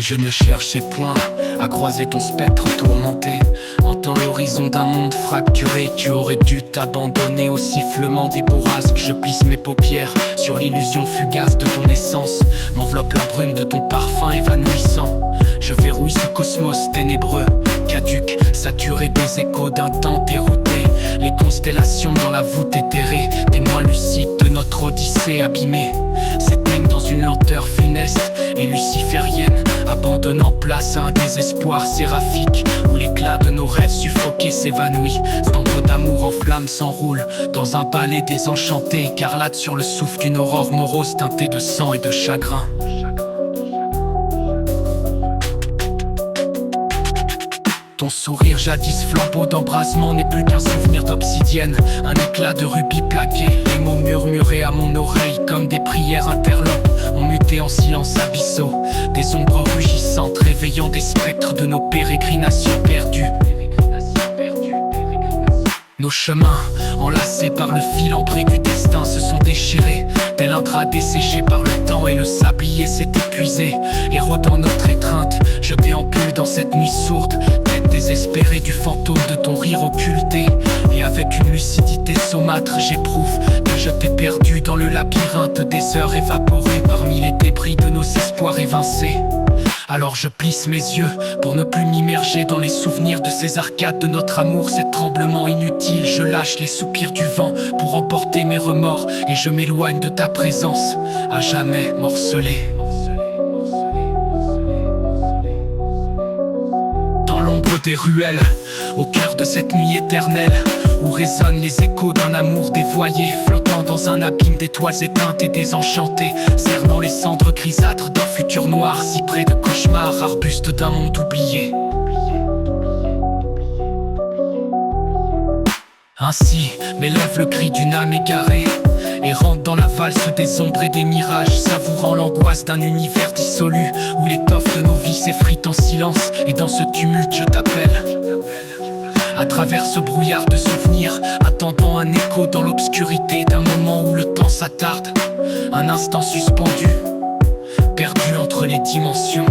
je ne cherchais point à croiser ton spectre tourmenté. Entends l'horizon d'un monde fracturé. Tu aurais dû t'abandonner au sifflement des bourrasques. Je plisse mes paupières sur l'illusion fugace de ton essence. M'enveloppe la brume de ton parfum évanouissant. Je verrouille ce cosmos ténébreux, caduc, saturé des échos d'un temps dérouté. Les constellations dans la voûte éthérée, témoins lucides de notre odyssée abîmée, s'éteignent dans une lenteur funeste et luciférienne, abandonnant place à un désespoir séraphique où l'éclat de nos rêves suffoqués s'évanouit. Cendres d'amour en flammes s'enroulent dans un balai désenchanté, écarlate sur le souffle d'une aurore morose teintée de sang et de chagrin. Ton sourire jadis flambeau d'embrasement n'est plus qu'un souvenir d'obsidienne, un éclat de rubis plaqué. Les mots murmurés à mon oreille comme des prières interlopes ont muté en silence abyssaux. Des ombres rugissantes réveillant des spectres de nos pérégrinations perdues. Nos chemins, enlacés par le fil ambré du destin, se sont déchirés, tel un drap desséché par le temps, et le sablier s'est épuisé. Érodant notre étreinte, je déambule dans cette nuit sourde, tête désespérée du fantôme de ton rire occulté. Et avec une lucidité saumâtre, j'éprouve que je t'ai perdu dans le labyrinthe des heures évaporées parmi les débris de nos espoirs évincés. Alors je plisse mes yeux pour ne plus m'immerger dans les souvenirs de ces arcades de notre amour. Ces tremblements inutiles, je lâche les soupirs du vent pour emporter mes remords, et je m'éloigne de ta présence, à jamais morcelée. Dans l'ombre des ruelles, au cœur de cette nuit éternelle, où résonnent les échos d'un amour dévoyé, flottant dans un abîme d'étoiles éteintes et désenchantées, cernant les cendres grisâtres d'un futur noir, si près de cauchemars, arbustes d'un monde oublié. Ainsi m'élève le cri d'une âme égarée, errante dans la valse des ombres et des mirages, savourant l'angoisse d'un univers dissolu, où l'étoffe de nos vies s'effrite en silence. Et dans ce tumulte je t'appelle, à travers ce brouillard de souvenirs, attendant un écho dans l'obscurité d'un moment où le temps s'attarde, un instant suspendu, perdu entre les dimensions.